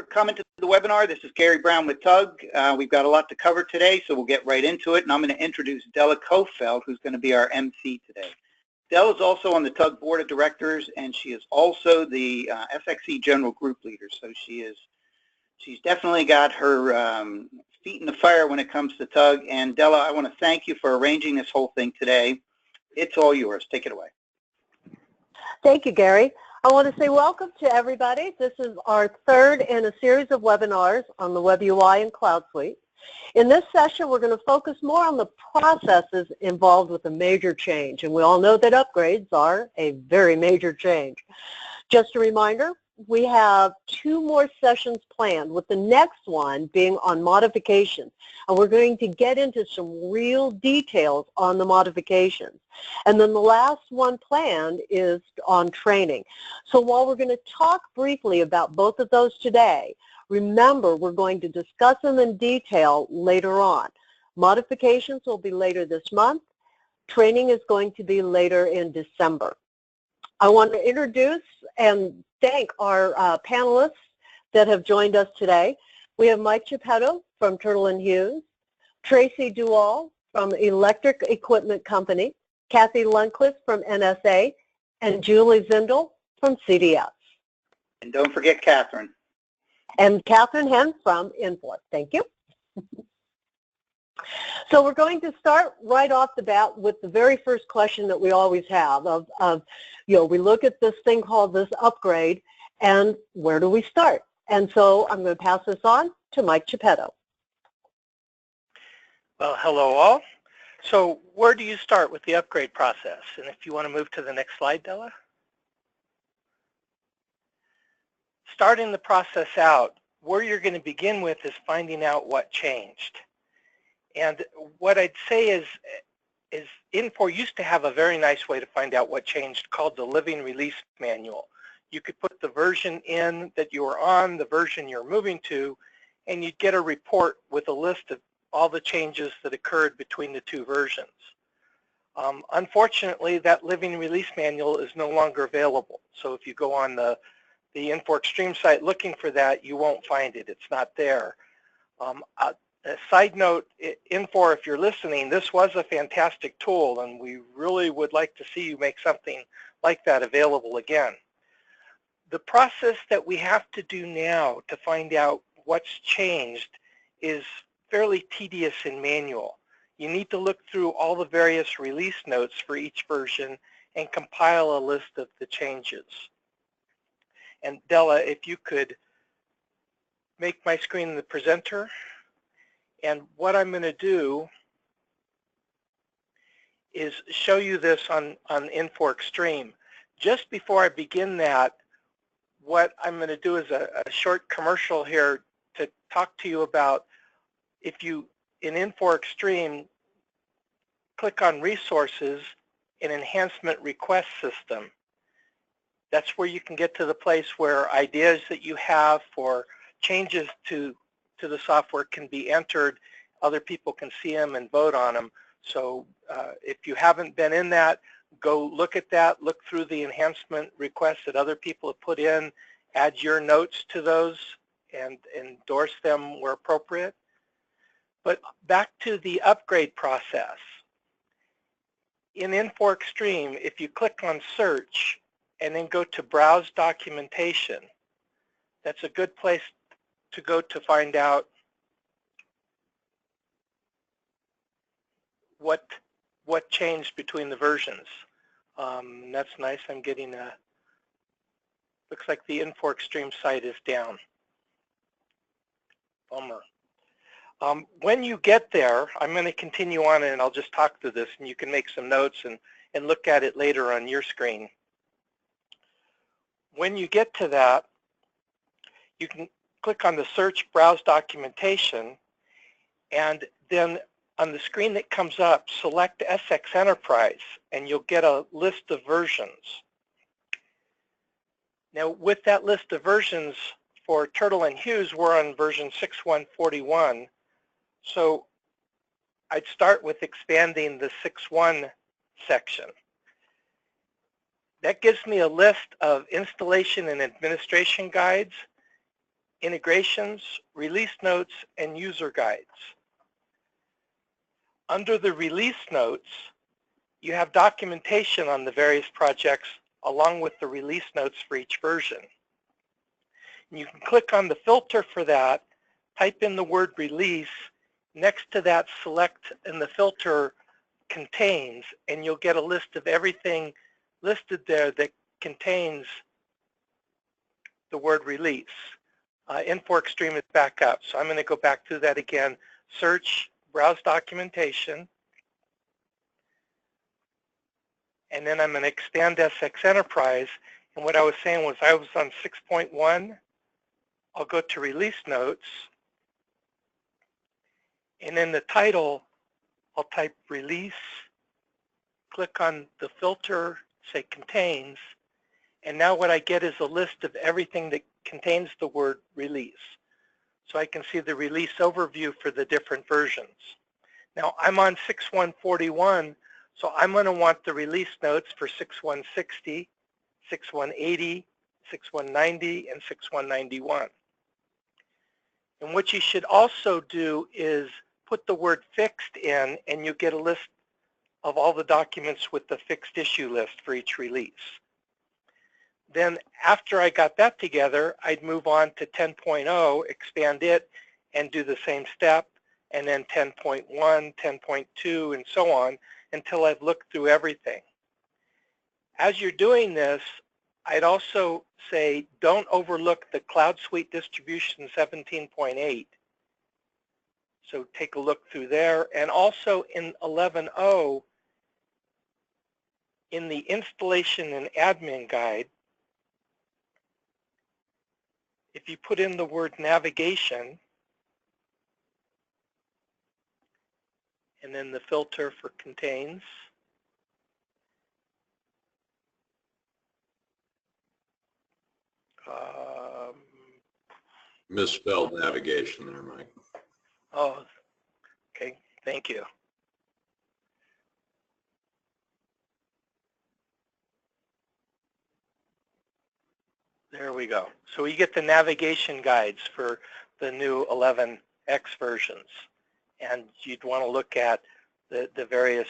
For coming to the webinar. This is Gary Brown with TUG. We've got a lot to cover today, so we'll get right into it. And I'm going to introduce Della Kofeld, who's going to be our MC today. Della is also on the TUG Board of Directors, and she is also the SX.e General Group Leader. So she's definitely got her feet in the fire when it comes to TUG. And Della, I want to thank you for arranging this whole thing today. It's all yours. Take it away. Thank you, Gary. I want to say welcome to everybody. This is our third in a series of webinars on the WebUI and Cloud Suite. In this session, we're going to focus more on the processes involved with a major change, and we all know that upgrades are a very major change. Just a reminder, we have 2 more sessions planned, with the next one being on modifications, and we're going to get into some real details on the modifications. And then the last one planned is on training. So while we're going to talk briefly about both of those today, remember we're going to discuss them in detail later on. Modifications will be later this month. Training is going to be later in December. I want to introduce and thank our panelists that have joined us today. We have Mike Chiapetto from Turtle & Hughes, Tracy Duall from Electric Equipment Company, Kathy Lundquist from NSA, and Julie Zindel from CDS. And don't forget Catherine. And Catherine Henn from Infor. Thank you. So we're going to start right off the bat with the very first question that we always have we look at this thing called this upgrade, and where do we start? And so I'm going to pass this on to Mike Chiapetto. Well, hello all. So where do you start with the upgrade process? And if you want to move to the next slide, Della. Starting the process out, where you're going to begin with is finding out what changed. And what I'd say is Infor used to have a very nice way to find out what changed called the Living Release Manual. You could put the version in that you were on, the version you're moving to, and you'd get a report with a list of all the changes that occurred between the 2 versions. Unfortunately, that Living Release Manual is no longer available. So if you go on the Infor Extreme site looking for that, you won't find it. It's not there. A side note, Infor, if you're listening, this was a fantastic tool, and we really would like to see you make something like that available again. The process that we have to do now to find out what's changed is fairly tedious and manual. You need to look through all the various release notes for each version and compile a list of the changes. And Della, if you could make my screen the presenter. And what I'm going to do is show you this on Infor Extreme. Just before I begin that, what I'm going to do is a short commercial here to talk to you about if you, in Infor Extreme, click on Resources and Enhancement Request System. That's where you can get to the place where ideas that you have for changes to the software can be entered. Other people can see them and vote on them. So if you haven't been in that, go look at that, look through the enhancement requests that other people have put in, add your notes to those, and endorse them where appropriate. But back to the upgrade process. In Infor Extreme, if you click on Search and then go to Browse Documentation, that's a good place to go to find out what changed between the versions. That's nice. I'm getting a, looks like the Infor Extreme site is down. Bummer. When you get there, I'm going to continue on and I'll just talk through this and you can make some notes and look at it later on your screen. When you get to that, you can click on the Search Browse Documentation, and then on the screen that comes up, select SX.enterprise, and you'll get a list of versions. Now, with that list of versions for Turtle & Hughes, we're on version 6.141, so I'd start with expanding the 6.1 section. That gives me a list of installation and administration guides. integrations, release notes, and user guides. Under the release notes, you have documentation on the various projects along with the release notes for each version. And you can click on the filter for that, type in the word release, next to that select in the filter contains, and you'll get a list of everything listed there that contains the word release. Infor.Xtreme is back up, so I'm going to go back through that again. Search, browse documentation, and then I'm going to expand SX.enterprise. And what I was saying was I was on 6.1. I'll go to release notes, and in the title, I'll type release, click on the filter, say contains, and now what I get is a list of everything that contains the word release. So I can see the release overview for the different versions. Now I'm on 6.141, so I'm going to want the release notes for 6.160, 6.180, 6.190, and 6.191. And what you should also do is put the word fixed in, and you get a list of all the documents with the fixed issue list for each release. Then after I got that together, I'd move on to 10.0, expand it, and do the same step, and then 10.1, 10.2, and so on, until I've looked through everything. As you're doing this, I'd also say don't overlook the Cloud Suite Distribution 17.8. So take a look through there. And also in 11.0, in the Installation and Admin Guide, if you put in the word navigation, and then the filter for contains, misspelled navigation there, Mike. oh, okay, thank you. There we go. So we get the navigation guides for the new 11X versions. And you'd want to look at the various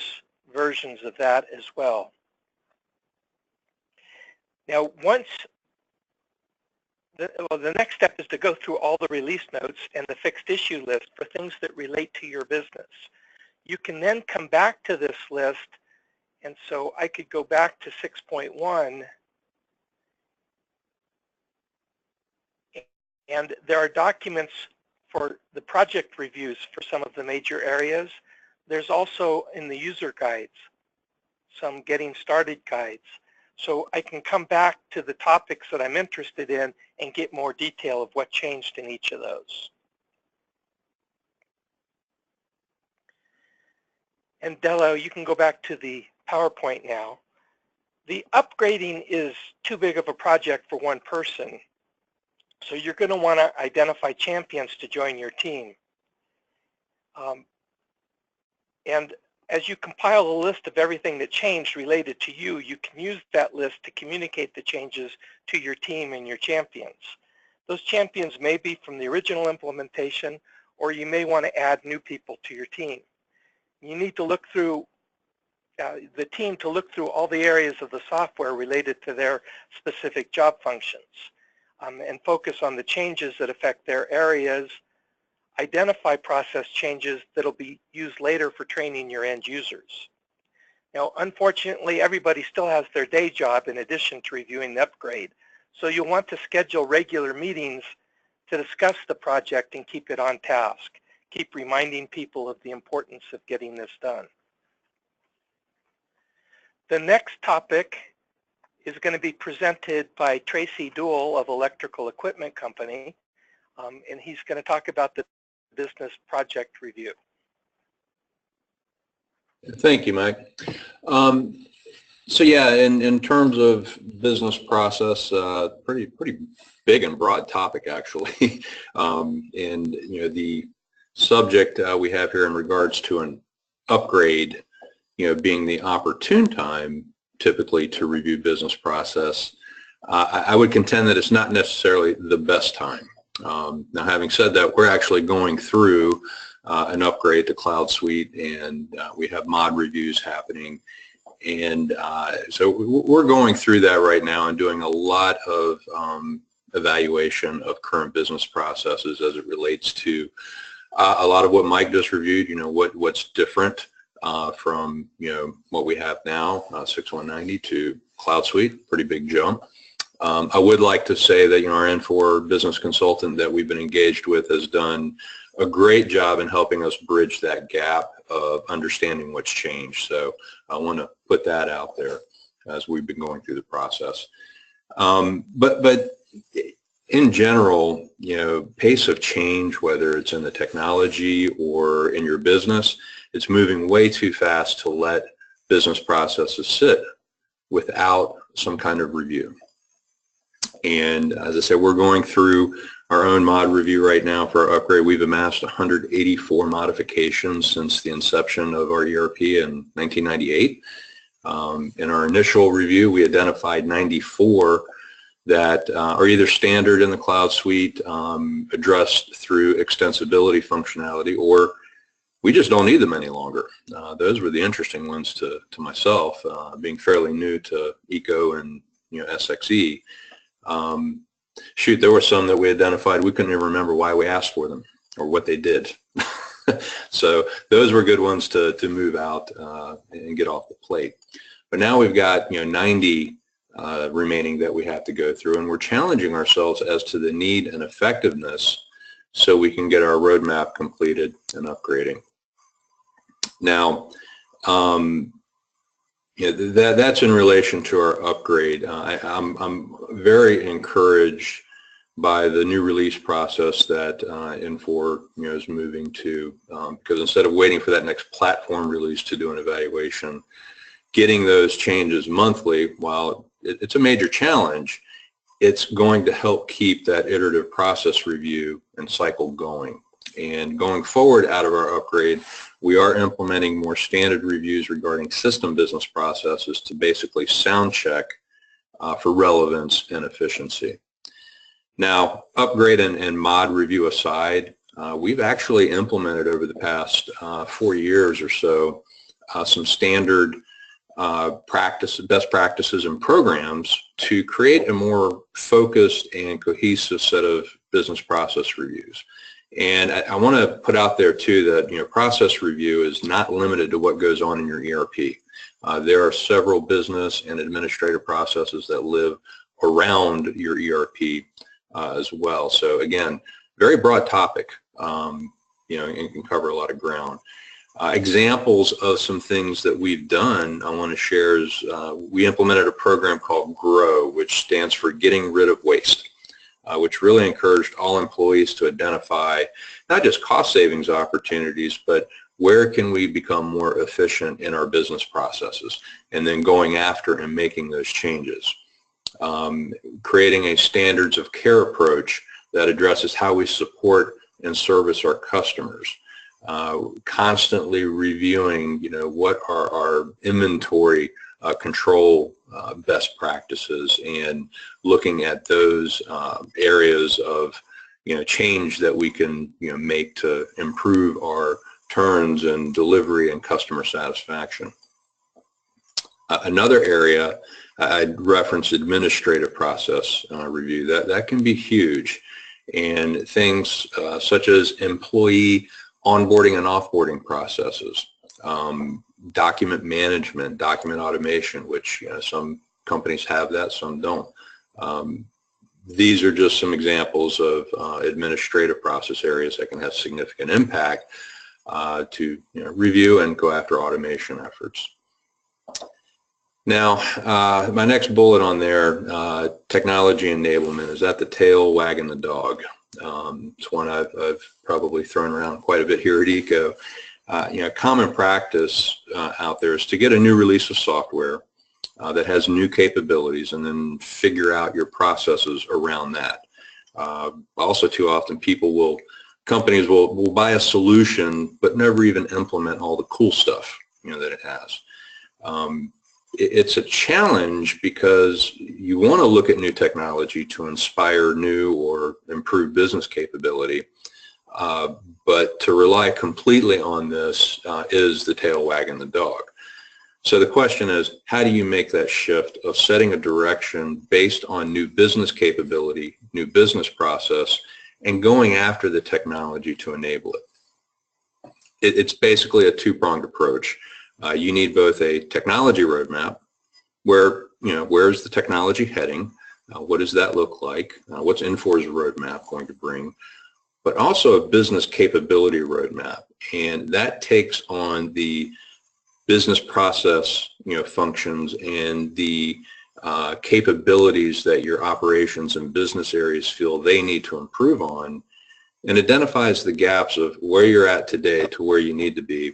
versions of that as well. Now, the next step is to go through all the release notes and the fixed issue list for things that relate to your business. You can then come back to this list, and so I could go back to 6.1, and there are documents for the project reviews for some of the major areas. There's also in the user guides some getting started guides. So I can come back to the topics that I'm interested in and get more detail of what changed in each of those. And Delo, you can go back to the PowerPoint now. The upgrading is too big of a project for one person. So you're going to want to identify champions to join your team. And as you compile a list of everything that changed related to you, you can use that list to communicate the changes to your team and your champions. Those champions may be from the original implementation, or you may want to add new people to your team. You need to look through the team to look through all the areas of the software related to their specific job functions, and focus on the changes that affect their areas, identify process changes that will be used later for training your end users. Now, unfortunately, everybody still has their day job in addition to reviewing the upgrade, so you'll want to schedule regular meetings to discuss the project and keep it on task. Keep reminding people of the importance of getting this done. The next topic is going to be presented by Tracy Duell of Electrical Equipment Company, and he's going to talk about the business project review. Thank you, Mike. So yeah, in terms of business process, pretty big and broad topic actually, and the subject we have here in regards to an upgrade, being the opportune time typically to review business process, I would contend that it's not necessarily the best time. Now, having said that, we're actually going through an upgrade to Cloud Suite, and we have mod reviews happening. And so we're going through that right now and doing a lot of evaluation of current business processes as it relates to a lot of what Mike just reviewed, what's different from, what we have now, 6.190 to Cloud Suite, pretty big jump. I would like to say that, our N4 business consultant that we've been engaged with has done a great job in helping us bridge that gap of understanding what's changed. So I want to put that out there as we've been going through the process. But in general, pace of change, whether it's in the technology or in your business, it's moving way too fast to let business processes sit without some kind of review. And as I said, we're going through our own mod review right now for our upgrade. We've amassed 184 modifications since the inception of our ERP in 1998. In our initial review, we identified 94 that are either standard in the Cloud Suite, addressed through extensibility functionality, or we just don't need them any longer. Those were the interesting ones to myself, being fairly new to ECO and SX.e. Shoot, there were some that we identified we couldn't even remember why we asked for them or what they did. So those were good ones to move out and get off the plate. But now we've got 90 remaining that we have to go through, and we're challenging ourselves as to the need and effectiveness so we can get our roadmap completed and upgrading. Now, that's in relation to our upgrade. I'm very encouraged by the new release process that N4 is moving to, because instead of waiting for that next platform release to do an evaluation, getting those changes monthly, while it's a major challenge, it's going to help keep that iterative process review and cycle going. And going forward out of our upgrade, we are implementing more standard reviews regarding system business processes to basically sound check for relevance and efficiency. Now, upgrade and mod review aside, we've actually implemented over the past 4 years or so some standard best practices and programs to create a more focused and cohesive set of business process reviews. And I want to put out there too that process review is not limited to what goes on in your ERP. There are several business and administrative processes that live around your ERP as well. So again, very broad topic, and can cover a lot of ground. Examples of some things that we've done I want to share is we implemented a program called GROW, which stands for Getting Rid of Waste, which really encouraged all employees to identify not just cost savings opportunities, but where can we become more efficient in our business processes, and then going after and making those changes. Creating a standards of care approach that addresses how we support and service our customers. Constantly reviewing, what are our inventory control best practices, and looking at those areas of change that we can make to improve our turns and delivery and customer satisfaction. Another area I'd reference administrative process review. That can be huge, and things such as employee onboarding and offboarding processes, document management, document automation, which some companies have that, some don't. These are just some examples of administrative process areas that can have significant impact to review and go after automation efforts. Now, my next bullet on there, technology enablement, is that the tail wagging the dog? It's one I've probably thrown around quite a bit here at ECO. Common practice out there is to get a new release of software that has new capabilities, and then figure out your processes around that. Also, too often companies will buy a solution but never even implement all the cool stuff that it has. it's a challenge because you want to look at new technology to inspire new or improve business capability, but to rely completely on this is the tail wagging the dog. So the question is, how do you make that shift of setting a direction based on new business capability, new business process, and going after the technology to enable it? It's basically a two-pronged approach. You need both a technology roadmap, where, where's the technology heading? What does that look like? What's Infor.'s roadmap going to bring? But also a business capability roadmap, and that takes on the business process, functions and the capabilities that your operations and business areas feel they need to improve on, and identifies the gaps of where you're at today to where you need to be,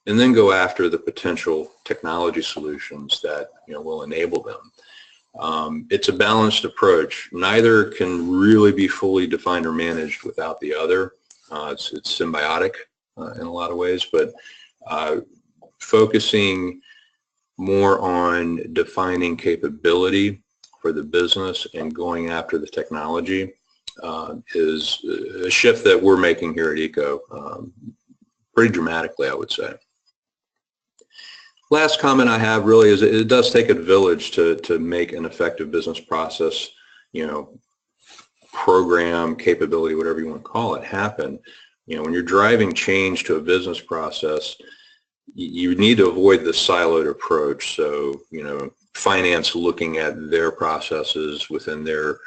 and then go after the potential technology solutions that will enable them. It's a balanced approach. Neither can really be fully defined or managed without the other. It's symbiotic in a lot of ways, but focusing more on defining capability for the business and going after the technology is a shift that we're making here at ECO pretty dramatically, I would say. Last comment I have really is it does take a village to make an effective business process, program, capability, whatever you want to call it, happen. When you're driving change to a business process, you need to avoid the siloed approach. So, finance looking at their processes within their,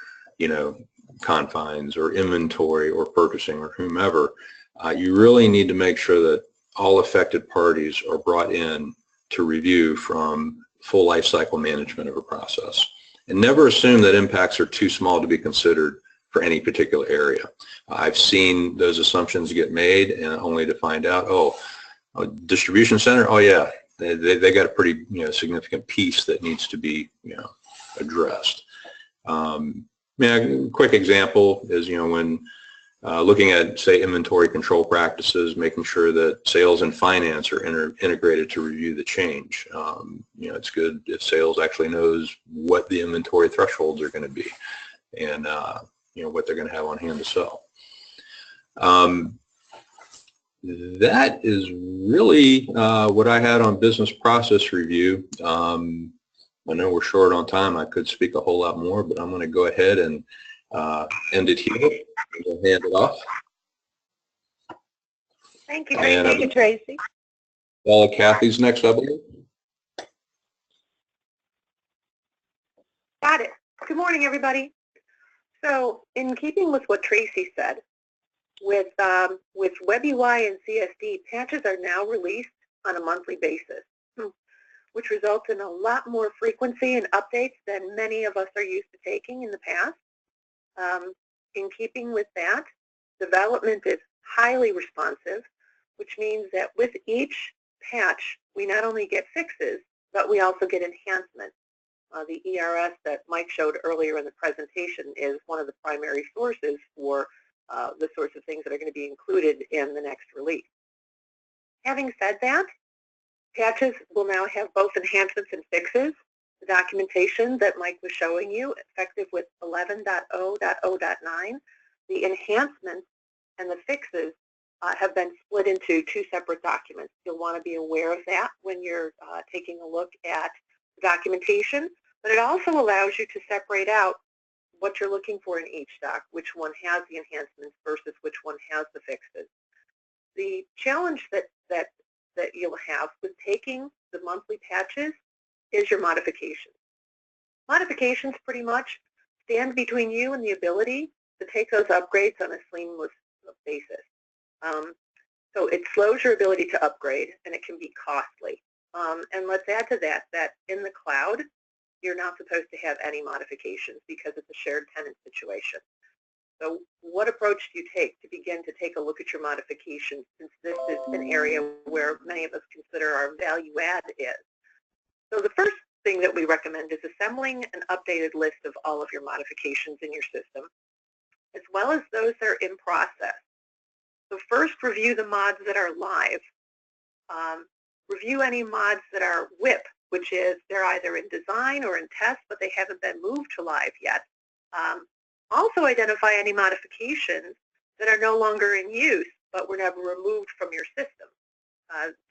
confines, or inventory or purchasing or whomever. You really need to make sure that all affected parties are brought in to review from full life cycle management of a process. And never assume that impacts are too small to be considered for any particular area. I've seen those assumptions get made, and only to find out, a distribution center, oh yeah, they got a pretty significant piece that needs to be addressed. A quick example is when looking at, say, inventory control practices, making sure that sales and finance are integrated to review the change. It's good if sales actually knows what the inventory thresholds are going to be, and what they're going to have on hand to sell. That is really what I had on business process review. I know we're short on time. I could speak a whole lot more, but I'm going to go ahead and end it here. We'll hand it off. Thank you, Tracy. Thank you, Tracy. Kathy's next up here. Got it. Good morning, everybody. So, in keeping with what Tracy said, with WebUI and CSD, patches are now released on a monthly basis, which results in a lot more frequency and updates than many of us are used to taking in the past. In keeping with that, development is highly responsive, which means that with each patch, we not only get fixes, but we also get enhancements. The ERS that Mike showed earlier in the presentation is one of the primary sources for the sorts of things that are going to be included in the next release. Having said that, patches will now have both enhancements and fixes. The documentation that Mike was showing you, effective with 11.0.0.9, the enhancements and the fixes have been split into two separate documents. You'll want to be aware of that when you're taking a look at documentation, but it also allows you to separate out what you're looking for in each doc, which one has the enhancements versus which one has the fixes. The challenge that you'll have with taking the monthly patches is your modifications. Modifications pretty much stand between you and the ability to take those upgrades on a seamless basis. So it slows your ability to upgrade, and it can be costly. And let's add to that in the cloud, you're not supposed to have any modifications because it's a shared tenant situation. So what approach do you take to begin to take a look at your modifications, since this is an area where many of us consider our value add is? So the first thing that we recommend is assembling an updated list of all of your modifications in your system, as well as those that are in process. So first, review the mods that are live. Review any mods that are WIP which is they're either in design or in test, but they haven't been moved to live yet. Also identify any modifications that are no longer in use, but were never removed from your system.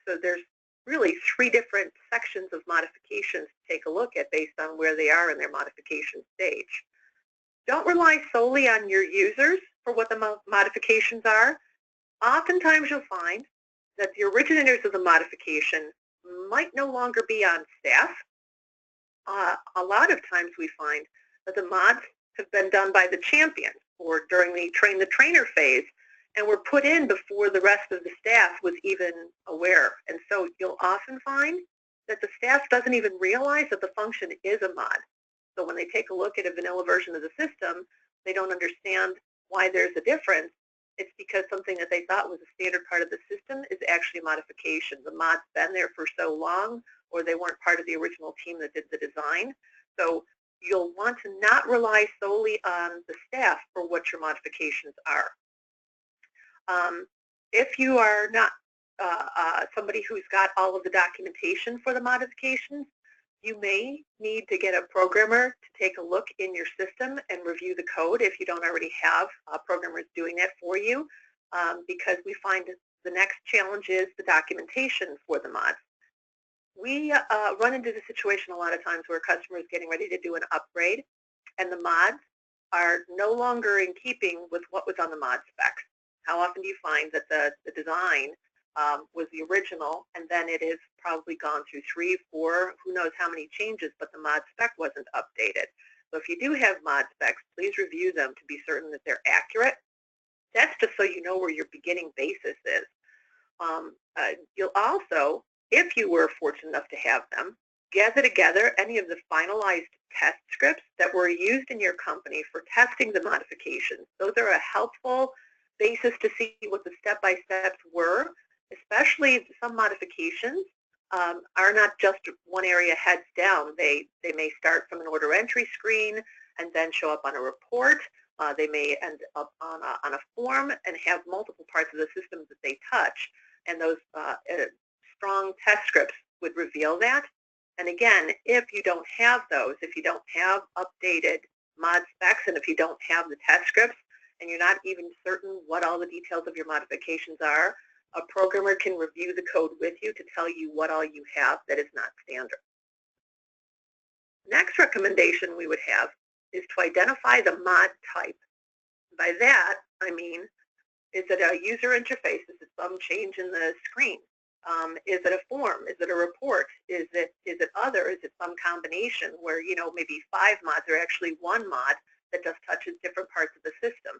So there's really 3 different sections of modifications to take a look at based on where they are in their modification stage. Don't rely solely on your users for what the modifications are. Oftentimes you'll find that the originators of the modification might no longer be on staff. A lot of times we find that the mods have been done by the champion or during the train the trainer phase, and were put in before the rest of the staff was even aware. And so you'll often find that the staff doesn't even realize that the function is a mod. So when they take a look at a vanilla version of the system, they don't understand why there's a difference. It's because something that they thought was a standard part of the system is actually a modification. The mod's been there for so long, or they weren't part of the original team that did the design. So you'll want to not rely solely on the staff for what your modifications are. If you are not somebody who's got all of the documentation for the modifications, you may need to get a programmer to take a look in your system and review the code if you don't already have programmers doing that for you, because we find the next challenge is the documentation for the mods. We run into the situation a lot of times where a customer is getting ready to do an upgrade and the mods are no longer in keeping with what was on the mod specs. How often do you find that the design was the original, and then it has probably gone through 3, 4, who knows how many changes, but the mod spec wasn't updated. So if you do have mod specs, please review them to be certain that they're accurate. That's just so you know where your beginning basis is. You'll also, if you were fortunate enough to have them, gather together any of the finalized test scripts that were used in your company for testing the modifications. Those are a helpful basis to see what the step-by-steps were, especially some modifications are not just one area heads down. They may start from an order entry screen and then show up on a report. They may end up on a form and have multiple parts of the system that they touch, and those strong test scripts would reveal that. And again, if you don't have those, if you don't have updated mod specs, and if you don't have the test scripts, and you're not even certain what all the details of your modifications are, a programmer can review the code with you to tell you what all you have that is not standard. Next recommendation we would have is to identify the mod type. By that, I mean, is it a user interface? Is it some change in the screen? Is it a form? Is it a report? Is it other? Is it some combination where, you know, maybe 5 mods are actually 1 mod that just touches different parts of the system?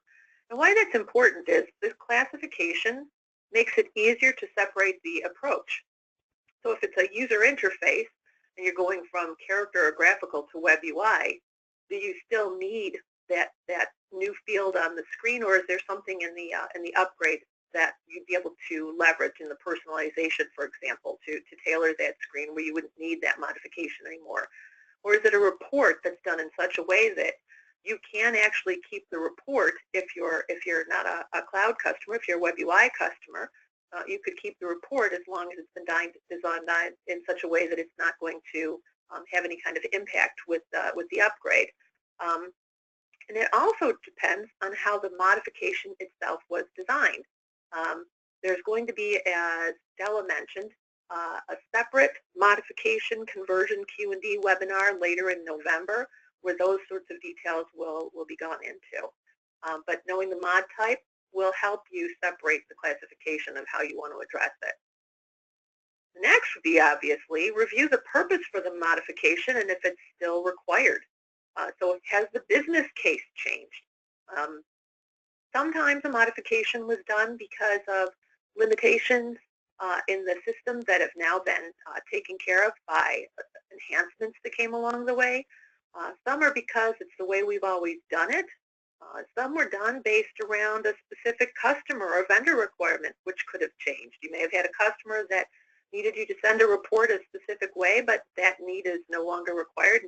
And why that's important is this classification makes it easier to separate the approach. So if it's a user interface and you're going from character or graphical to WebUI, do you still need that new field on the screen, or is there something in the upgrade that you'd be able to leverage in the personalization, for example, to tailor that screen where you wouldn't need that modification anymore? Or is it a report that's done in such a way that you can actually keep the report if you're not a cloud customer, if you're a WebUI customer, you could keep the report as long as it's been designed in such a way that it's not going to have any kind of impact with the upgrade. And it also depends on how the modification itself was designed. There's going to be, as Della mentioned, a separate modification conversion Q&D webinar later in November, where those sorts of details will be gone into. But knowing the mod type will help you separate the classification of how you want to address it. Next would be, obviously, review the purpose for the modification and if it's still required. So has the business case changed? Sometimes a modification was done because of limitations in the system that have now been taken care of by enhancements that came along the way. Some are because it's the way we've always done it. Some were done based around a specific customer or vendor requirement, which could have changed. You may have had a customer that needed you to send a report a specific way, but that need is no longer required.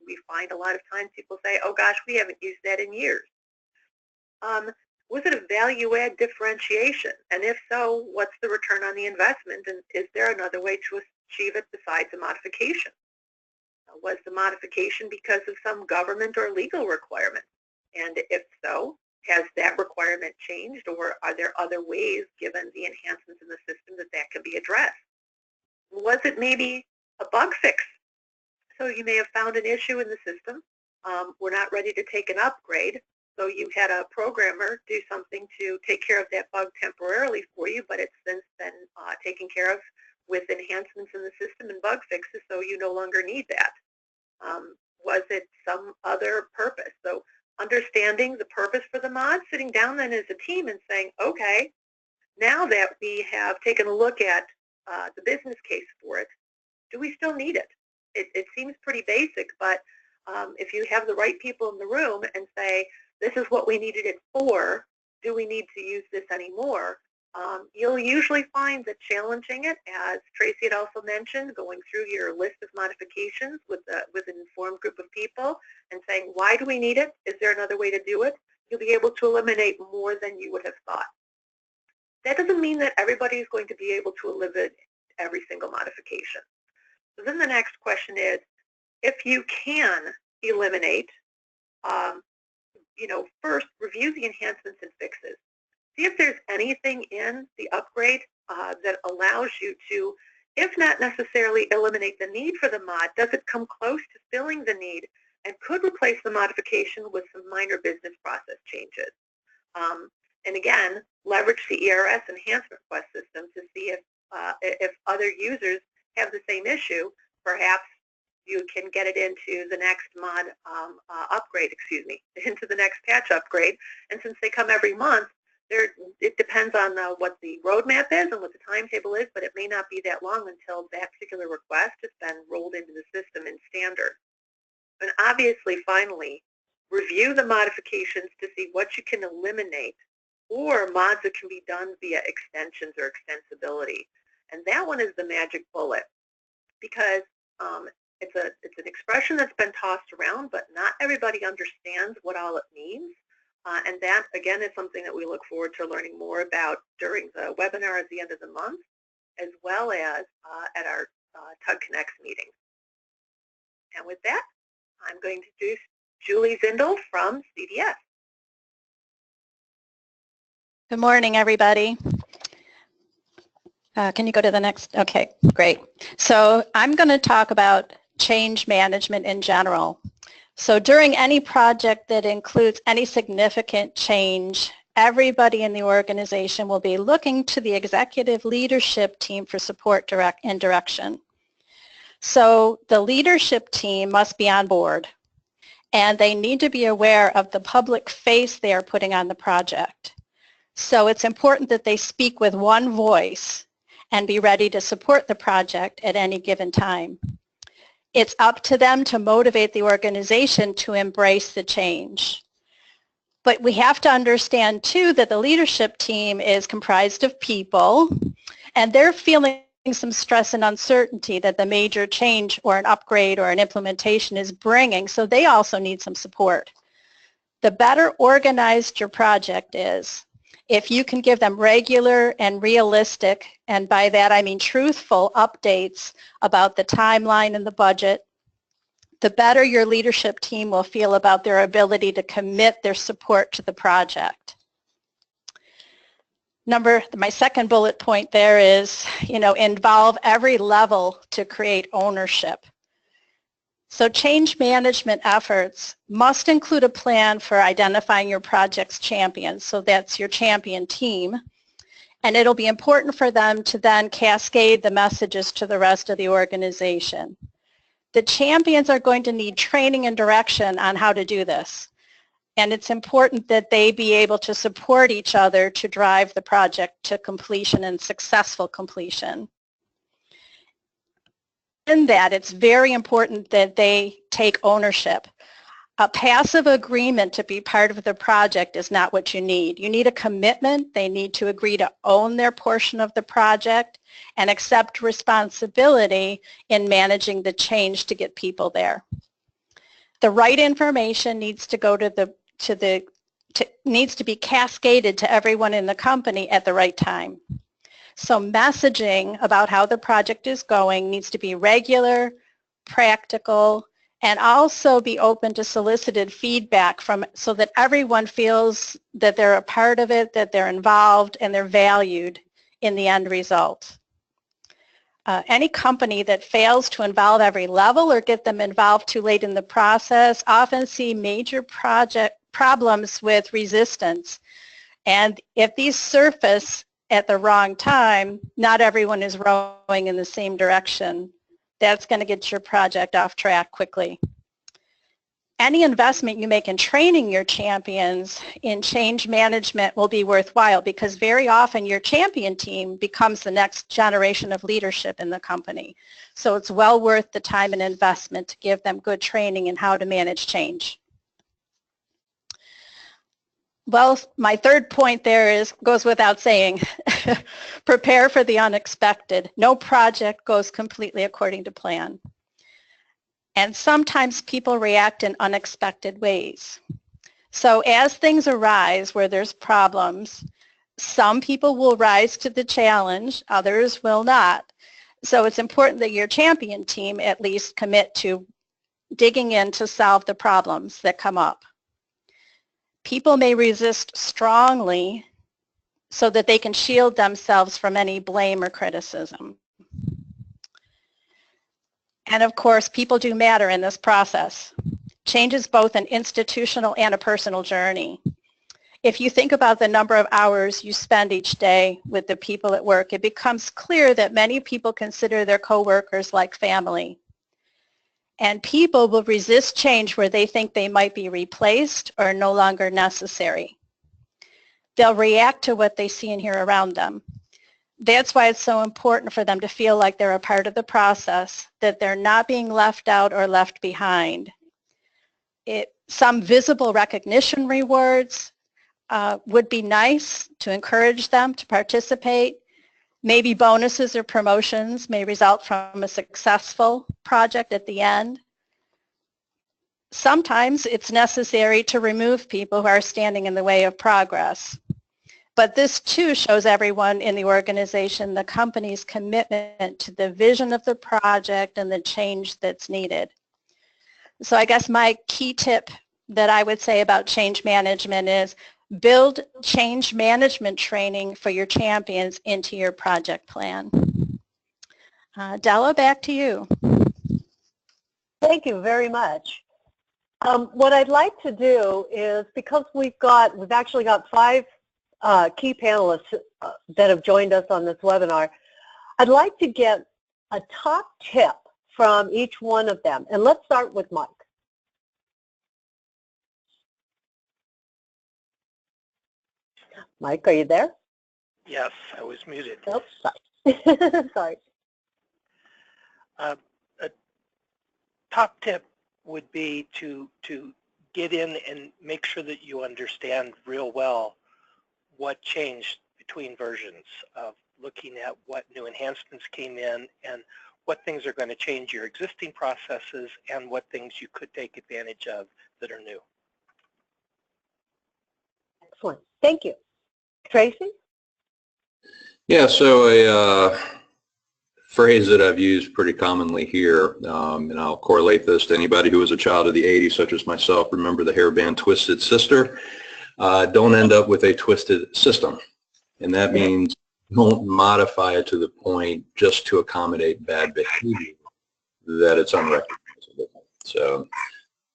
We find a lot of times people say, oh gosh, we haven't used that in years. Was it a value-add differentiation? And if so, what's the return on the investment? And is there another way to achieve it besides a modification? Was the modification because of some government or legal requirement? And if so, has that requirement changed, or are there other ways, given the enhancements in the system, that that can be addressed? Was it maybe a bug fix? So you may have found an issue in the system. We're not ready to take an upgrade, so you had a programmer do something to take care of that bug temporarily for you, but it's since been taken care of with enhancements in the system and bug fixes, so you no longer need that. Was it some other purpose? So understanding the purpose for the mod, sitting down then as a team and saying, okay, now that we have taken a look at the business case for it, do we still need it? It seems pretty basic, but if you have the right people in the room and say, this is what we needed it for, do we need to use this anymore? You'll usually find that challenging it, as Tracy had also mentioned, going through your list of modifications with an informed group of people and saying, why do we need it? Is there another way to do it? You'll be able to eliminate more than you would have thought. That doesn't mean that everybody is going to be able to eliminate every single modification. So then the next question is, if you can eliminate, first review the enhancements and fixes. See if there's anything in the upgrade that allows you to, if not necessarily eliminate the need for the mod, does it come close to filling the need and could replace the modification with some minor business process changes. And again, leverage the ERS enhancement request system to see if other users have the same issue. Perhaps you can get it into the next mod into the next patch upgrade. And since they come every month, it depends on what the roadmap is and what the timetable is, but it may not be that long until that particular request has been rolled into the system in standard. And obviously, finally, review the modifications to see what you can eliminate or mods that can be done via extensions or extensibility. And that one is the magic bullet, because it's an expression that's been tossed around, but not everybody understands what all it means. And that, again, is something that we look forward to learning more about during the webinar at the end of the month, as well as at our TUG Connects meetings. And with that, I'm going to introduce Julie Zindel from CDS. Good morning, everybody. Can you go to the next? Okay, great. So I'm going to talk about change management in general. So during any project that includes any significant change, everybody in the organization will be looking to the executive leadership team for support and direction. So the leadership team must be on board, and they need to be aware of the public face they are putting on the project. So it's important that they speak with one voice and be ready to support the project at any given time. It's up to them to motivate the organization to embrace the change. But we have to understand, too, that the leadership team is comprised of people, and they're feeling some stress and uncertainty that the major change or an upgrade or an implementation is bringing, so they also need some support. The better organized your project is, if you can give them regular and realistic, and by that I mean truthful, updates about the timeline and the budget, the better your leadership team will feel about their ability to commit their support to the project. My second bullet point there is, involve every level to create ownership. So change management efforts must include a plan for identifying your project's champions. So that's your champion team. And it'll be important for them to then cascade the messages to the rest of the organization. The champions are going to need training and direction on how to do this. And it's important that they be able to support each other to drive the project to completion and successful completion. In that, it's very important that they take ownership. A passive agreement to be part of the project is not what you need. You need a commitment. They need to agree to own their portion of the project and accept responsibility in managing the change to get people there. The right information needs to go needs to be cascaded to everyone in the company at the right time. So messaging about how the project is going needs to be regular, practical, and also be open to solicited feedback so that everyone feels that they're a part of it, that they're involved, and they're valued in the end result. Any company that fails to involve every level or get them involved too late in the process often see major project problems with resistance. And if these surface at the wrong time, not everyone is rowing in the same direction. That's going to get your project off track quickly. Any investment you make in training your champions in change management will be worthwhile, because very often your champion team becomes the next generation of leadership in the company. So it's well worth the time and investment to give them good training in how to manage change. Well, my third point there goes without saying, prepare for the unexpected. No project goes completely according to plan. And sometimes people react in unexpected ways. So as things arise where there's problems, some people will rise to the challenge, others will not. So it's important that your champion team at least commit to digging in to solve the problems that come up. People may resist strongly so that they can shield themselves from any blame or criticism. And of course, people do matter in this process. Change is both an institutional and a personal journey. If you think about the number of hours you spend each day with the people at work, it becomes clear that many people consider their coworkers like family. And people will resist change where they think they might be replaced or no longer necessary. They'll react to what they see and hear around them. That's why it's so important for them to feel like they're a part of the process, that they're not being left out or left behind. Some visible recognition rewards would be nice to encourage them to participate. Maybe bonuses or promotions may result from a successful project at the end. Sometimes it's necessary to remove people who are standing in the way of progress. But this too shows everyone in the organization the company's commitment to the vision of the project and the change that's needed. So I guess my key tip that I would say about change management is build change management training for your champions into your project plan. Della, back to you. Thank you very much. What I'd like to do is, because we've actually got 5 key panelists that have joined us on this webinar, I'd like to get a top tip from each one of them. And let's start with Mike. Mike, are you there? Yes, I was muted. Oh, sorry. Sorry. A top tip would be to get in and make sure that you understand real well what changed between versions, of looking at what new enhancements came in and what things are going to change your existing processes and what things you could take advantage of that are new. Excellent. Thank you. Tracy? Yeah, so a phrase that I've used pretty commonly here, and I'll correlate this to anybody who was a child of the 80s, such as myself. Remember the hairband Twisted Sister? Don't end up with a twisted system. And that means don't modify it to the point just to accommodate bad behavior that it's unrecognizable. So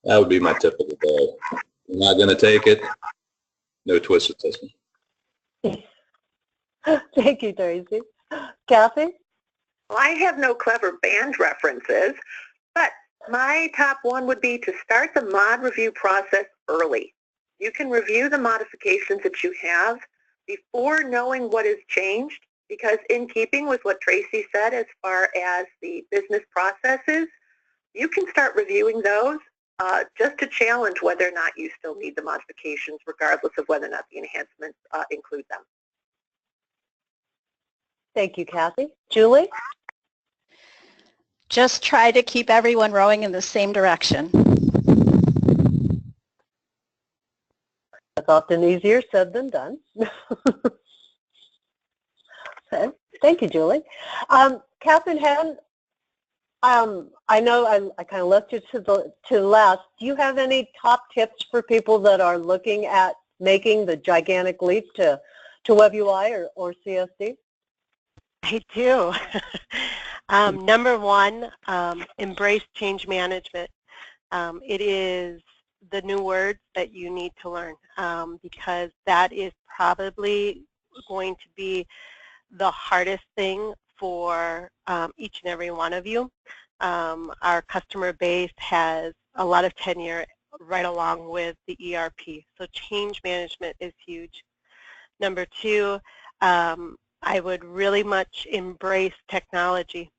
that would be my tip of the day. You're not going to take it, no twisted system. Thank you, Tracy. Kathy? Well, I have no clever band references, but my top one would be to start the mod review process early. You can review the modifications that you have before knowing what has changed, because in keeping with what Tracy said as far as the business processes, you can start reviewing those just to challenge whether or not you still need the modifications, regardless of whether or not the enhancements include them. Thank you, Kathy. Julie? Just try to keep everyone rowing in the same direction. That's often easier said than done. Okay. Thank you, Julie. Catherine Hand, I know I kind of left you to last. Do you have any top tips for people that are looking at making the gigantic leap to WebUI or CSD? I do. Number one, embrace change management. It is the new word that you need to learn because that is probably going to be the hardest thing for each and every one of you. Our customer base has a lot of tenure right along with the ERP, so change management is huge. Number two, I would really much embrace technology.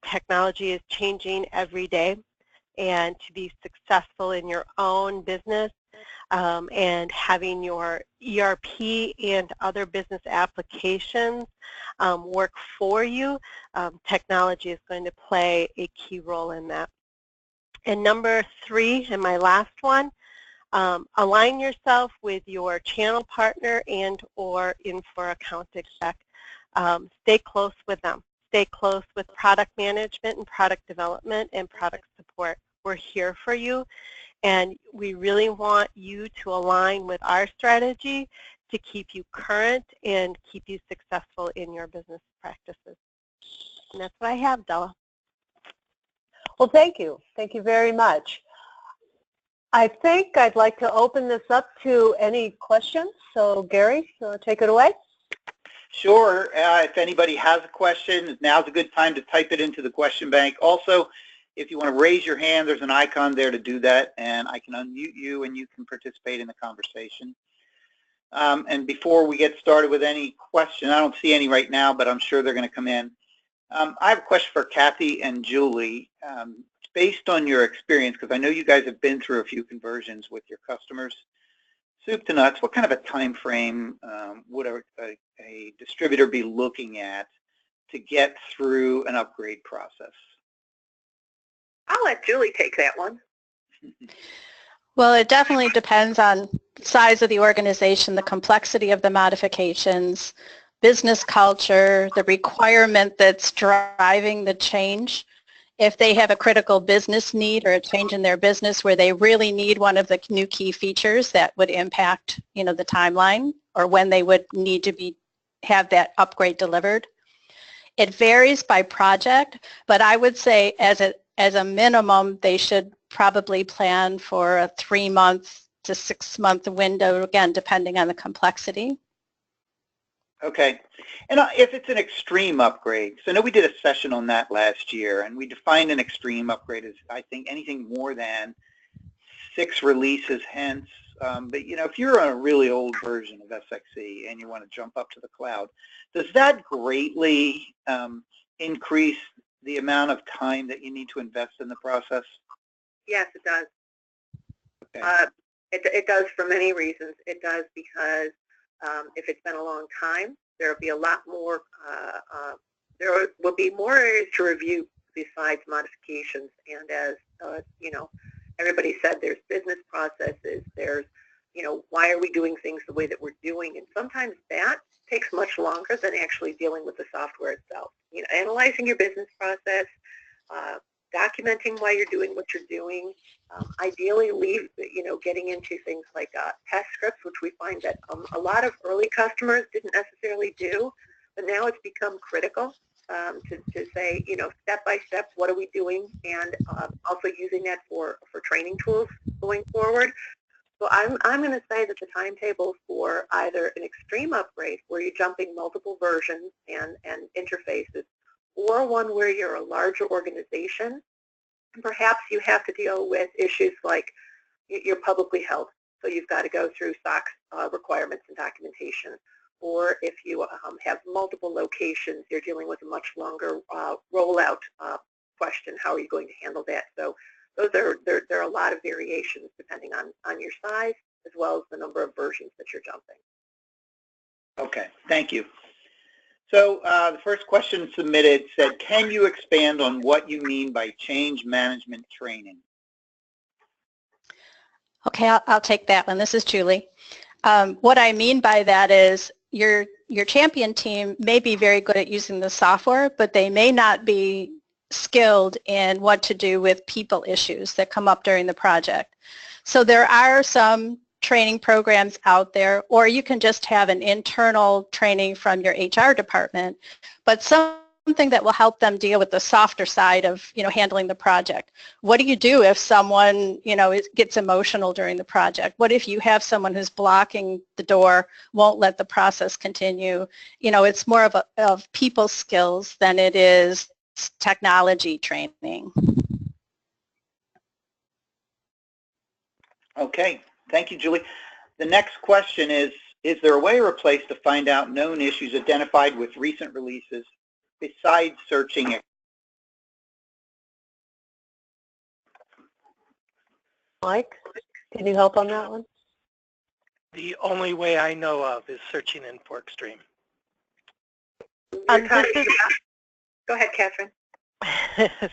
Technology is changing every day, and to be successful in your own business and having your ERP and other business applications work for you, technology is going to play a key role in that. And number three, and my last one, align yourself with your channel partner and or Infor account exec. Stay close with them. Stay close with product management and product development and product support. We're here for you, and we really want you to align with our strategy to keep you current and keep you successful in your business practices. And that's what I have, Della. Well, thank you. Thank you very much. I think I'd like to open this up to any questions. So, Gary, take it away. Sure. If anybody has a question, now's a good time to type it into the question bank. Also, if you want to raise your hand, there's an icon there to do that, and I can unmute you and you can participate in the conversation. And before we get started with any question, I don't see any right now, but I'm sure they're going to come in. I have a question for Kathy and Julie. Based on your experience, because I know you guys have been through a few conversions with your customers, soup to nuts, what kind of a time frame would a distributor be looking at to get through an upgrade process? I'll let Julie take that one. Well, it definitely depends on the size of the organization, the complexity of the modifications, business culture, the requirement that's driving the change. If they have a critical business need or a change in their business where they really need one of the new key features that would impact, the timeline or when they would need to have that upgrade delivered. It varies by project, but I would say as a minimum, they should probably plan for a 3-month to 6-month window, again, depending on the complexity. Okay. And if it's an extreme upgrade, so I know we did a session on that last year, and we defined an extreme upgrade as, I think, anything more than 6 releases hence. But, if you're on a really old version of SX.e and you want to jump up to the cloud, does that greatly increase the amount of time that you need to invest in the process? Yes, it does. Okay. It does for many reasons. It does because if it's been a long time, there will be a lot more, there will be more areas to review besides modifications. And as, everybody said, there's business processes, there's, why are we doing things the way that we're doing? And sometimes that takes much longer than actually dealing with the software itself. Analyzing your business process, documenting why you're doing what you're doing, ideally getting into things like test scripts, which we find that a lot of early customers didn't necessarily do, but now it's become critical to say, step by step, what are we doing, and also using that for training tools going forward. So I'm going to say that the timetable for either an extreme upgrade where you're jumping multiple versions and interfaces, or one where you're a larger organization, and perhaps you have to deal with issues like you're publicly held, so you've got to go through SOX requirements and documentation. Or if you have multiple locations, you're dealing with a much longer rollout question. How are you going to handle that? So there are a lot of variations depending on your size as well as the number of versions that you're jumping. Okay, thank you. So the first question submitted said, can you expand on what you mean by change management training? Okay, I'll take that one. This is Julie. What I mean by that is your champion team may be very good at using the software, but they may not be skilled in what to do with people issues that come up during the project. So there are some training programs out there, or you can just have an internal training from your HR department, but something that will help them deal with the softer side of, handling the project. What do you do if someone, gets emotional during the project? What if you have someone who's blocking the door, won't let the process continue? It's more of people skills than it is technology training. Okay, thank you, Julie. The next question is there a way or a place to find out known issues identified with recent releases besides searching it? Mike, can you help on that one? The only way I know of is searching in ForkStream. Go ahead, Catherine.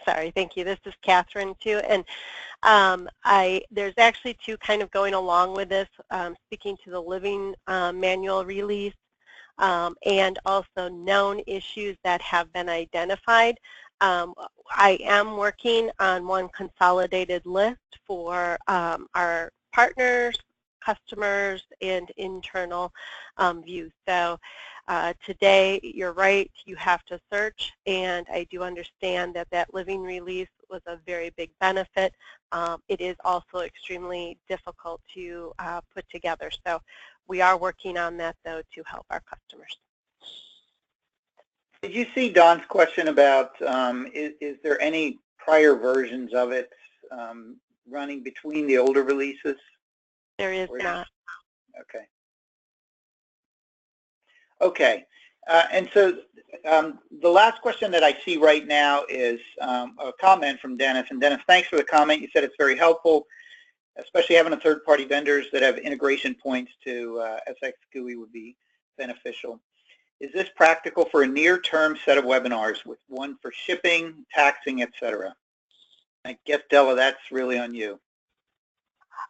Sorry, thank you. This is Catherine too, and there's actually two kind of going along with this, speaking to the living manual release and also known issues that have been identified. I am working on one consolidated list for our partners, customers, and internal views. So today, you're right, you have to search, and I do understand that that living release was a very big benefit. It is also extremely difficult to put together. So we are working on that, though, to help our customers. Did you see Don's question about is there any prior versions of it running between the older releases? There is not. Okay. Okay. And so the last question that I see right now is a comment from Dennis. And Dennis, thanks for the comment. You said it's very helpful, especially having a third-party vendors that have integration points to SX.e would be beneficial. Is this practical for a near-term set of webinars with one for shipping, taxing, etc.? I guess, Della, that's really on you.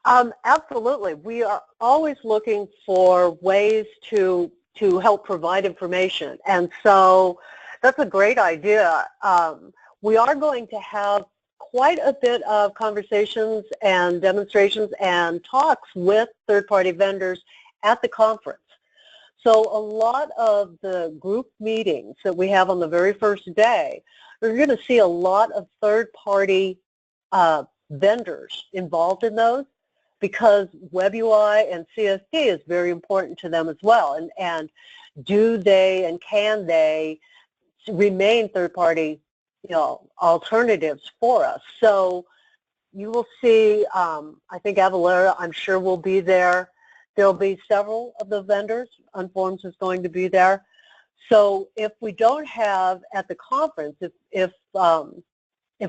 Absolutely. We are always looking for ways to help provide information. And so that's a great idea. We are going to have quite a bit of conversations and demonstrations and talks with third-party vendors at the conference. So a lot of the group meetings that we have on the very first day, we're going to see a lot of third-party vendors involved in those, because WebUI and CSD is very important to them as well. And do they and can they remain third-party, alternatives for us? So you will see, I think Avalera, I'm sure, will be there. There'll be several of the vendors. Unforms is going to be there. So if we don't have at the conference, if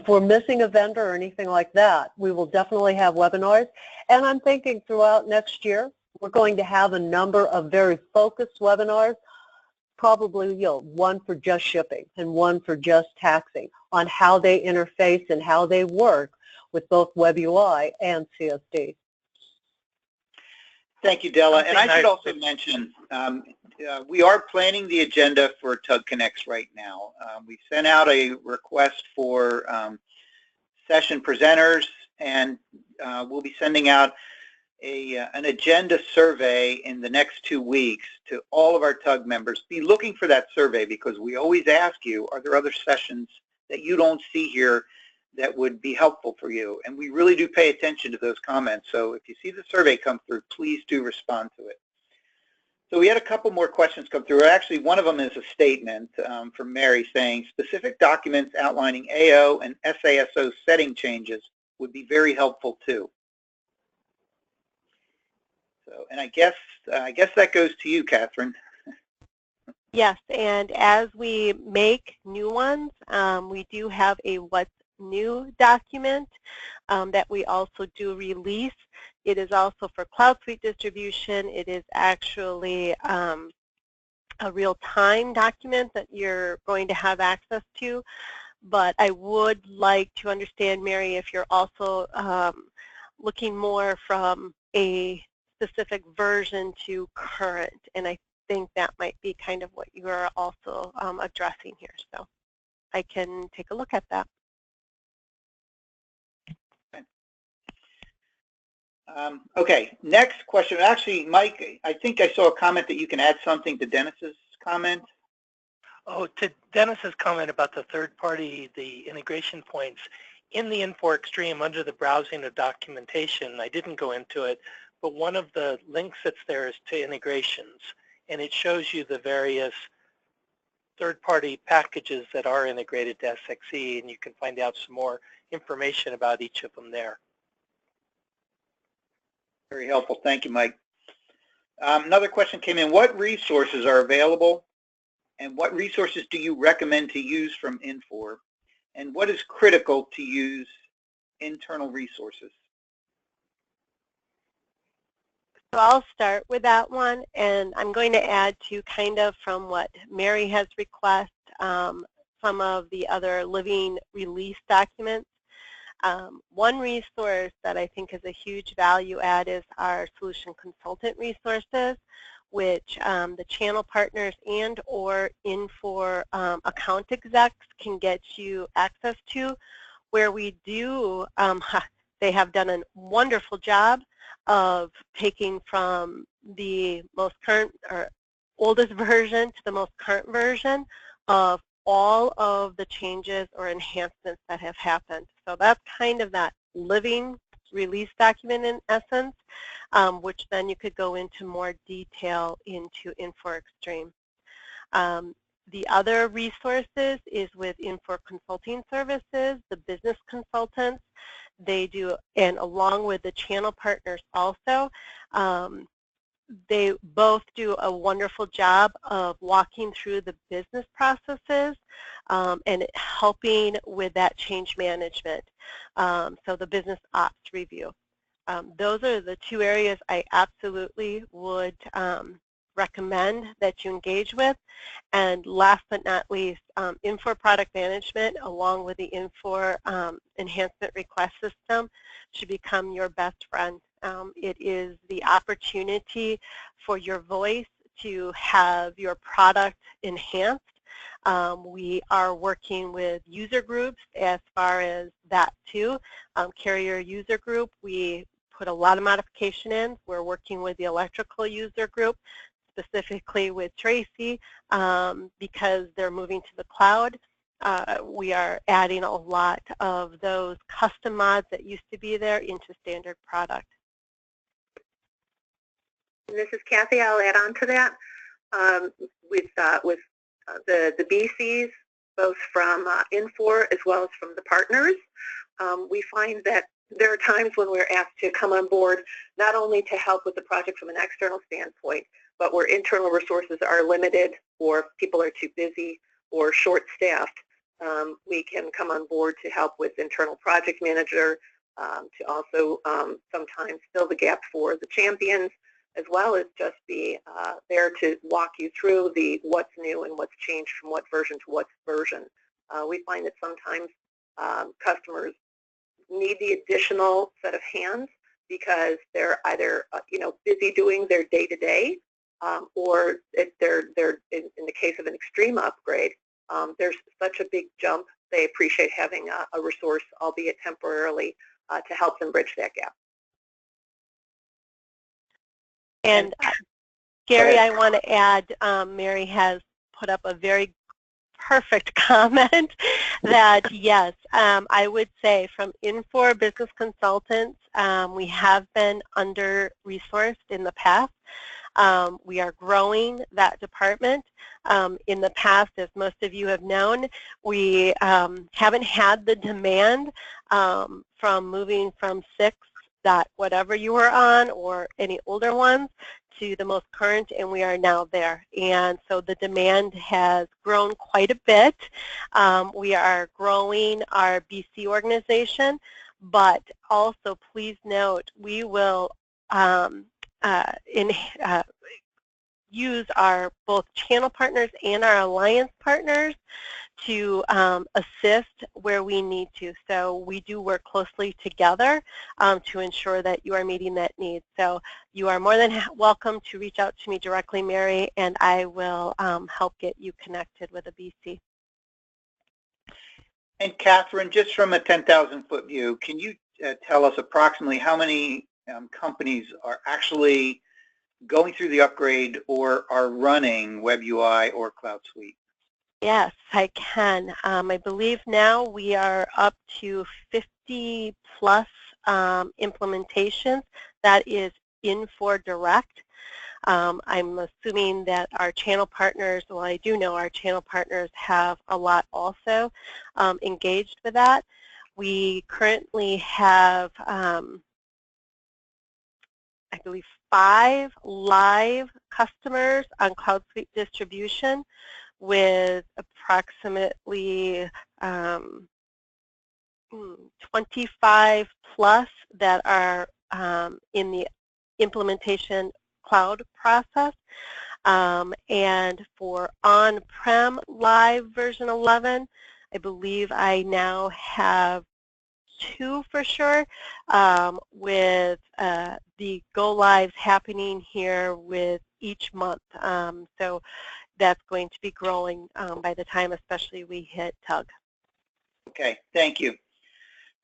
we're missing a vendor or anything like that, we will definitely have webinars. And I'm thinking throughout next year, we're going to have a number of very focused webinars, probably one for just shipping and one for just taxing, on how they interface and how they work with both WebUI and CSD. Thank you, Della. And I should also mention, we are planning the agenda for TUG Connects right now. We sent out a request for session presenters, and we'll be sending out an agenda survey in the next 2 weeks to all of our TUG members. Be looking for that survey, because we always ask you, are there other sessions that you don't see here that would be helpful for you? And we really do pay attention to those comments. So if you see the survey come through, please do respond to it. So we had a couple more questions come through. Actually, one of them is a statement from Mary saying, specific documents outlining AO and SASO setting changes would be very helpful too. So, and I guess that goes to you, Catherine. Yes, and as we make new ones, we do have a what's new document that we also do release. It is also for Cloud Suite distribution. It is actually a real-time document that you're going to have access to. But I would like to understand, Mary, if you're also looking more from a specific version to current, and I think that might be kind of what you are also addressing here. So. I can take a look at that. Okay, next question. Actually, Mike, I think I saw a comment that you can add something to Dennis's comment. Oh, to Dennis's comment about the third party, the integration points, in the Infor Extreme under the browsing of documentation, I didn't go into it, but one of the links that's there is to integrations, and it shows you the various third-party packages that are integrated to SX.e, and you can find out some more information about each of them there. Very helpful. Thank you, Mike. Another question came in. What resources are available, and what resources do you recommend to use from Infor? And what is critical to use internal resources? So I'll start with that one, and I'm going to add to kind of from what Mary has requested, some of the other living release documents. One resource that I think is a huge value add is our solution consultant resources, which the channel partners and or Infor account execs can get you access to, where we do, they have done a wonderful job of taking from the most current or oldest version to the most current version of all of the changes or enhancements that have happened. So that's kind of that living release document in essence, which then you could go into more detail into Infor Extreme. The other resources is with Infor Consulting Services, the business consultants. They do, and along with the channel partners also, they both do a wonderful job of walking through the business processes and helping with that change management. So the business ops review. Those are the two areas I absolutely would recommend that you engage with. And last but not least, Infor Product Management along with the Infor Enhancement Request System should become your best friend. It is the opportunity for your voice to have your product enhanced. We are working with user groups as far as that too. Carrier user group, we put a lot of modification in. We're working with the electrical user group, specifically with Tracy, because they're moving to the cloud. We are adding a lot of those custom mods that used to be there into standard product. This is Kathy. I'll add on to that. With the BCs, both from Infor as well as from the partners, we find that there are times when we're asked to come on board not only to help with the project from an external standpoint, but where internal resources are limited or people are too busy or short-staffed, we can come on board to help with internal project manager, to also sometimes fill the gap for the champions, as well as just be there to walk you through the what's new and what's changed from what version to what version. We find that sometimes customers need the additional set of hands because they're either busy doing their day-to-day, or if they're in the case of an extreme upgrade, there's such a big jump. They appreciate having a resource, albeit temporarily, to help them bridge that gap. And Gary, I want to add, Mary has put up a very perfect comment that yes, I would say from Infor Business Consultants, we have been under-resourced in the past. We are growing that department. In the past, as most of you have known, we haven't had the demand from moving from 6. Whatever you were on or any older ones to the most current, and we are now there. And so the demand has grown quite a bit. We are growing our BC organization, but also please note we will use our both channel partners and our alliance partners to assist where we need to. So we do work closely together to ensure that you are meeting that need. So you are more than welcome to reach out to me directly, Mary, and I will help get you connected with a BC. And Catherine, just from a 10,000-foot view, can you tell us approximately how many companies are actually going through the upgrade or are running WebUI or Cloud Suite? Yes, I can. I believe now we are up to 50 plus implementations. That is Infor Direct. I'm assuming that our channel partners, well, I do know our channel partners have a lot also engaged with that. We currently have, I believe, 5 live customers on Cloud Suite distribution, with approximately 25 plus that are in the implementation cloud process. And for on-prem live version 11, I believe I now have 2 for sure, with the go lives happening here with each month. So that's going to be growing by the time especially we hit TUG. Okay, thank you.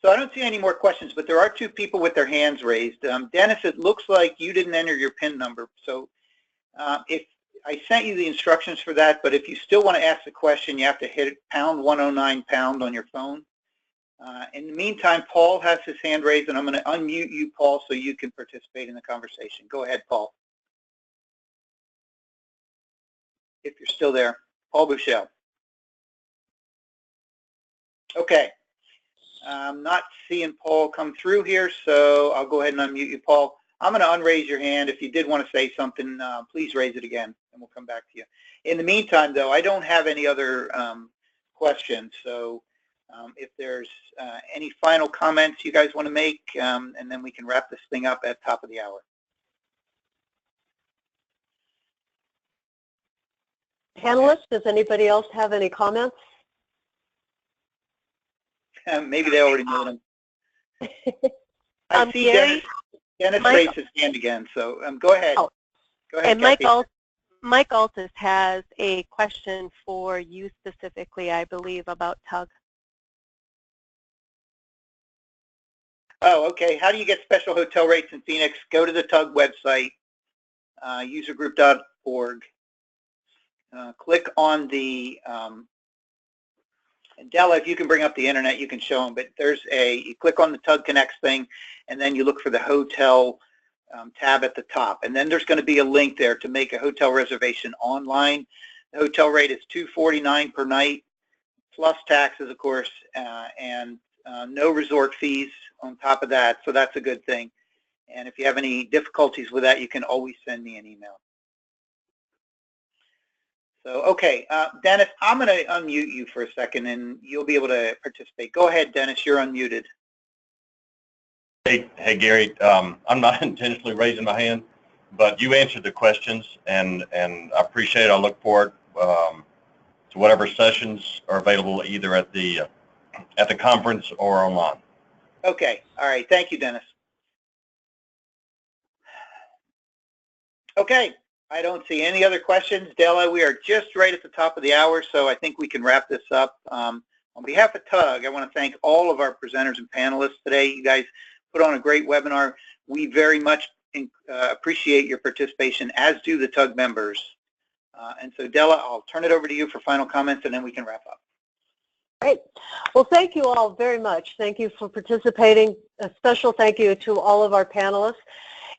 So I don't see any more questions, but there are 2 people with their hands raised. Dennis, it looks like you didn't enter your PIN number. So if I sent you the instructions for that, but if you still want to ask the question, you have to hit #109# on your phone. In the meantime, Paul has his hand raised, and I'm going to unmute you, Paul, so you can participate in the conversation. Go ahead, Paul. If you're still there. Paul Buchel. Okay. I'm not seeing Paul come through here, so I'll go ahead and unmute you, Paul. I'm going to unraise your hand. If you did want to say something, please raise it again, and we'll come back to you. In the meantime, though, I don't have any other questions, so if there's any final comments you guys want to make, and then we can wrap this thing up at top of the hour. Panelists, does anybody else have any comments? Maybe they already know them. I see Gary, Dennis raised his hand again, so go ahead. Oh, Go ahead, and Mike Altus has a question for you specifically, I believe, about TUG. Oh, okay. How do you get special hotel rates in Phoenix? Go to the TUG website, usergroup.org. Click on the, Della, if you can bring up the internet, you can show them, but you click on the TUG Connects thing, and then you look for the hotel tab at the top. And then there's going to be a link there to make a hotel reservation online. The hotel rate is $249 per night, plus taxes, of course, and no resort fees on top of that, so that's a good thing. And if you have any difficulties with that, you can always send me an email. So, okay, Dennis, I'm going to unmute you for a second, and you'll be able to participate. Go ahead, Dennis, you're unmuted. Hey, Gary, I'm not intentionally raising my hand, but you answered the questions, and I appreciate it. I look forward to whatever sessions are available either at the conference or online. Okay, all right, thank you, Dennis. Okay. I don't see any other questions. Della, we are just right at the top of the hour, so I think we can wrap this up. On behalf of TUG, I want to thank all of our presenters and panelists today. You guys put on a great webinar. We very much appreciate your participation, as do the TUG members. And so, Della, I'll turn it over to you for final comments, and then we can wrap up. Great. Well, thank you all very much. Thank you for participating. A special thank you to all of our panelists.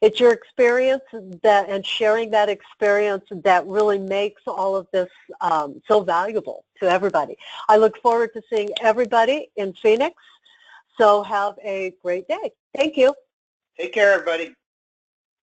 It's your experience and sharing that experience that really makes all of this so valuable to everybody. I look forward to seeing everybody in Phoenix. So have a great day. Thank you. Take care, everybody.